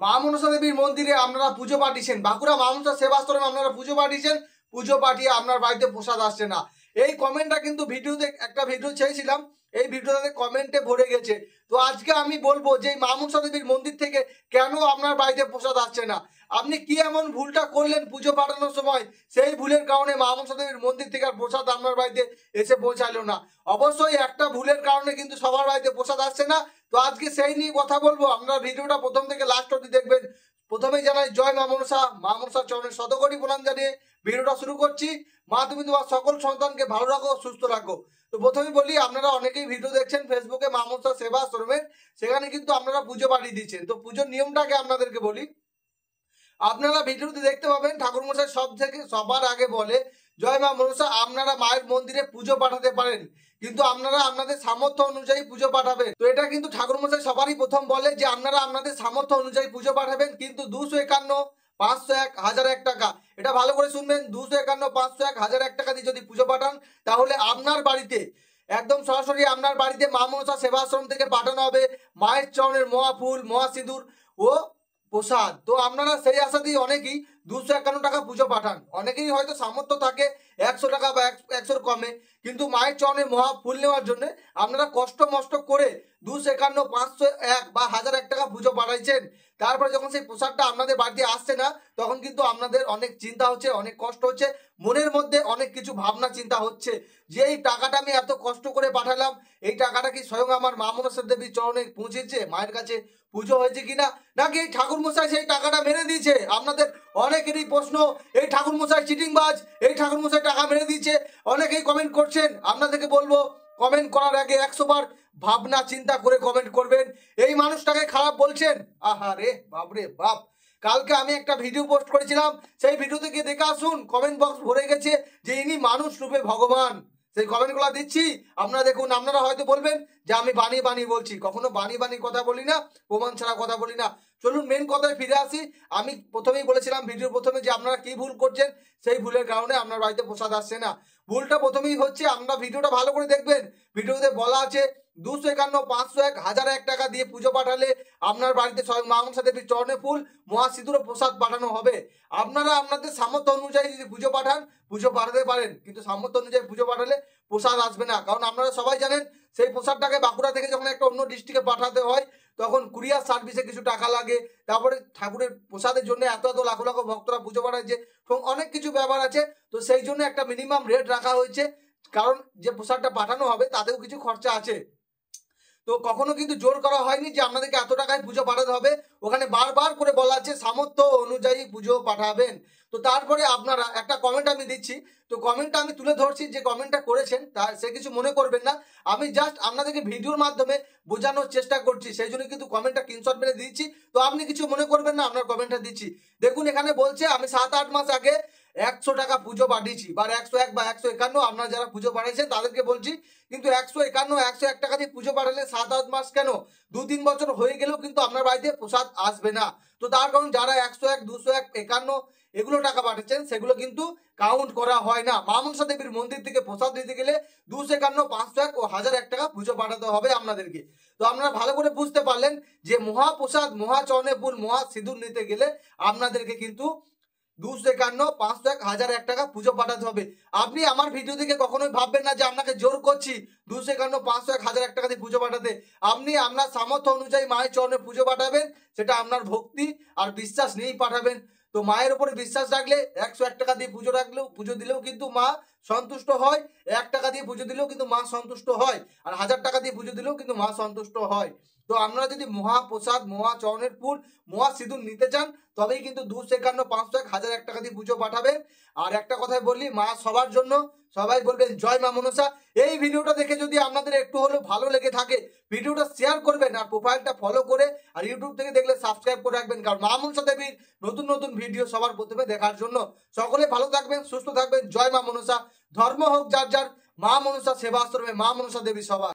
মা মনসা দেবীর মন্দিরে আপনারা পুজো পাঠিয়েছেন, বাঁকুড়া মা মনসা সেবাশ্রমে আপনারা পুজো পাঠিয়েছেন, পুজো পাঠিয়ে আপনার বাড়িতে প্রসাদ আসছে না। এই কমেন্টটা কিন্তু ভিডিওতে একটা ভিডিও ছেড়েছিলাম, এই ভিডিওতে কমেন্টে ভরে গেছে। তো আজকে আমি বলবো যে মা মনসা দেবীর মন্দির থেকে কেন আপনার বাড়িতে প্রসাদ আসছে না, আপনি কি এমন ভুলটা করলেন পুজো পাঠানোর সময়, সেই ভুলের কারণে মা মনসা দেবীর মন্দির থেকে আর প্রসাদ আপনার বাড়িতে এসে পৌঁছালো না। অবশ্যই একটা ভুলের কারণে কিন্তু সবার বাড়িতে প্রসাদ আসছে না। তো আজকে সেই নিয়ে কথা বলবো, আপনারা ভিডিওটা প্রথম থেকে লাস্ট অবধি দেখবেন। প্রথমেই জানাই জয় মা মনসা, মা মনসার চরণে শতকোটি প্রণাম জানিয়ে ভিডিওটা শুরু করছি। মা তুমি তোমার সকল সন্তানকে ভালো রাখো, সুস্থ রাখো। তো প্রথমেই বলি, আপনারা অনেকেই ভিডিও দেখছেন ফেসবুকে মা মনসা সেবা আশ্রমের, সেখানে কিন্তু আপনারা পুজো পাঠিয়ে দিচ্ছেন। তো পুজোর নিয়মটাকে আপনাদেরকে বলি, আপনারা ভিডিওতে দেখতে পাবেন ঠাকুরমশাই সবার আগে বলে জয় মা মনসা, আপনারা মায়ের মন্দিরে পুজো পাঠাতে পারেন, কিন্তু আপনারা আপনাদের সামর্থ্য অনুযায়ী পুজো পাঠাবেন। তো এটা কিন্তু ঠাকুরমশাই সবারই প্রথম বলে যে আপনারা আপনাদের সামর্থ্য অনুযায়ী পুজো পাঠাবেন, কিন্তু 251, 501, 1001 টাকা, এটা ভালো করে শুনবেন, 251, 501, 1001 টাকা দিয়ে যদি পুজো পাঠান, তাহলে আপনার বাড়িতে একদম সরাসরি আপনার বাড়িতে মা মনসা সেবাশ্রম থেকে পাঠানো হবে মায়ের চরণের মহা ফুল, মহা সিঁদুর ও প্রসাদ। তো আপনারা সেই আশাতেই অনেকেই 251 টাকা পুজো পাঠান, অনেকেই হয়তো সামর্থ্য থাকে 100 টাকা বা 100 কমে, কিন্তু মায়ের চরণে মহা ফুল নেওয়ার জন্য আপনারা কষ্ট মষ্ট করে 251, 501 বা 1001 টাকা পুজো পাঠাইছেন। তারপরে যখন সেই প্রসাদটা আপনাদের বাড়িতে আসছে না, তখন কিন্তু আপনাদের অনেক চিন্তা হচ্ছে, অনেক কষ্ট হচ্ছে, মনের মধ্যে অনেক কিছু ভাবনা চিন্তা হচ্ছে যে এই টাকাটা আমি এত কষ্ট করে পাঠালাম, এই টাকাটা কি স্বয়ং আমার মা মনসা দেবীর চরণে পৌঁছেছে, মায়ের কাছে পুজো হয়েছে কিনা, নাকি এই ঠাকুর মশাই সেই টাকাটা মেরে দিয়েছে। আপনাদের অনেকেরই প্রশ্ন, এই ঠাকুর মশাই চিটিংবাজ, এই ঠাকুর মশাই টাকা মেরে দিয়েছে, অনেকেই কমেন্ট করছেন। আপনাদেরকে বলবো, কমেন্ট করার আগে 100 বার ভাবনা চিন্তা করে কমেন্ট করবেন। এই মানুষটাকে খারাপ বলছেন, আহা রে বাপরে বাপ। কালকে আমি একটা ভিডিও পোস্ট করেছিলাম, সেই ভিডিওতে গিয়ে দেখে আসুন, কমেন্ট বক্স ভরে গেছে যে ইনি মানুষ রূপে ভগবান। সেই কমেন্টগুলো দিচ্ছি, আপনারা দেখুন। আপনারা হয়তো বলবেন যে আমি বানিয়ে বানিয়ে বলছি, কখনো বানিয়ে বানিয়ে কথা বলি না, প্রমাণ ছাড়া কথা বলি না। চলুন মেন কথায় ফিরে আসি। আমি প্রথমেই বলেছিলাম ভিডিওর প্রথমে যে আপনারা কি ভুল করছেন, সেই ভুলের কারণে আপনার বাড়িতে প্রসাদ আসছে না। ভুলটা প্রথমেই হচ্ছে, আপনারা ভিডিওটা ভালো করে দেখবেন, ভিডিওতে বলা আছে 251, 501, 1001 টাকা দিয়ে পুজো পাঠালে আপনার বাড়িতে স্বয়ং মা মনসা দেবীর চরণে ফুল, মহা সিঁদুর ও প্রসাদ পাঠানো হবে। আপনারা আপনাদের সামর্থ্য অনুযায়ী যদি পুজো পাঠান, পুজো পাঠাতে পারেন, কিন্তু সামর্থ্য অনুযায়ী পুজো পাঠালে প্রসাদ আসবে না। কারণ আপনারা সবাই জানেন, সেই প্রসাদটাকে বাঁকুড়া থেকে যখন একটা অন্য ডিস্ট্রিক্টে পাঠাতে হয়, তখন কুরিয়ার সার্ভিসে কিছু টাকা লাগে, তারপরে ঠাকুরের প্রসাদের জন্য এত এত লাখ লাখ ভক্তরা পুজো পাঠাচ্ছে, অনেক কিছু ব্যাপার আছে। তো সেই জন্য একটা মিনিমাম রেট রাখা হয়েছে, কারণ যে প্রসাদটা পাঠানো হবে তাতেও কিছু খরচা আছে। তো কখনো কিন্তু জোর করা হয়নি যে আপনাদেরকে এত টাকায় পুজো পাঠাতে হবে, ওখানে বারবার করে বলা আছে সামর্থ্য অনুযায়ী পুজো পাঠাবেন। তো তারপরে আপনারা একটা কমেন্ট আমি দিচ্ছি, তো কমেন্টটা আমি তুলে ধরছি, যে কমেন্টটা করেছেন তা সে কিছু মনে করবেন না, আমি জাস্ট আপনাদেরকে ভিডিওর মাধ্যমে বোঝানোর চেষ্টা করছি, সেই জন্য কিন্তু কমেন্টটা স্ক্রিনশট মেরে দিচ্ছি। তো আপনি কিছু মনে করবেন না, আপনার কমেন্টটা দিচ্ছি। দেখুন এখানে বলছে আমি 7-8 মাস আগে 100 টাকা পুজো পাঠিয়েছি, বা 101 বা 151, আপনারা যারা পুজো পাঠিয়েছেন তাদেরকে বলছি, কিন্তু 151, 101 টাকা দিয়ে পুজো পাঠালে 7-8 মাস কেন, 2-3 বছর হয়ে গেলেও কিন্তু আপনার বাড়িতে প্রসাদ আসবে না। তো তার কারণ যারা 101, 201, 51 এগুলো টাকা পাঠাচ্ছেন, সেগুলো কিন্তু কাউন্ট করা হয় না। মা মনসা দেবীর মন্দির থেকে প্রসাদ দিতে গেলে 251, 501 ও 1001 টাকা পুজো পাঠাতে হবে আপনাদেরকে। তো আপনারা ভালো করে বুঝতে পারলেন যে মহাপ্রসাদ, মহা চরণে ফুল, মহা সিঁদুর নিতে গেলে আপনাদেরকে কিন্তু 251, 501, 1001 টাকা পুজো পাঠাতে হবে। আপনি আমার ভিডিও থেকে কখনোই ভাববেন না যে আপনাকে জোর করছি 251, 501, 1001 টাকা দিয়ে পুজো পাঠাতে। আপনি আপনার সামর্থ্য অনুযায়ী মায়ের চরণে পুজো পাঠাবেন, সেটা আপনার ভক্তি আর বিশ্বাস নিয়েই পাঠাবেন। তো মায়ের উপরে বিশ্বাস রাখলে 101 টাকা দিয়ে পুজো দিলেও কিন্তু মা সন্তুষ্ট হয়, 1 টাকা দিয়ে পুজো দিলেও কিন্তু মা সন্তুষ্ট হয়, আর 1000 টাকা দিয়ে পুজো দিলেও কিন্তু মা সন্তুষ্ট হয়। তো আপনারা যদি মহাপ্রসাদ, মহা চরণের ফুল, মহা সিঁদুর নিতে চান, তবেই কিন্তু 251, 501, 1001 টাকা দিয়ে পুজো পাঠাবেন। আর একটা কথাই বলি, মা সবার জন্য, সবাই বলবেন জয় মা মনসা। এই ভিডিওটা দেখে যদি আপনাদের একটু হলেও ভালো লেগে থাকে, ভিডিওটা শেয়ার করবেন, আর প্রোফাইলটা ফলো করে, আর ইউটিউব থেকে দেখলে সাবস্ক্রাইব করে রাখবেন, কারণ মা মনসা দেবীর নতুন নতুন ভিডিও সবার প্রথমে দেখার জন্য। সকলে ভালো থাকবেন, সুস্থ থাকবেন, জয় মা মনসা। ধর্ম হোক যার যার, মা মনসা সেবাশ্রমে মা মনসা দেবী সবার।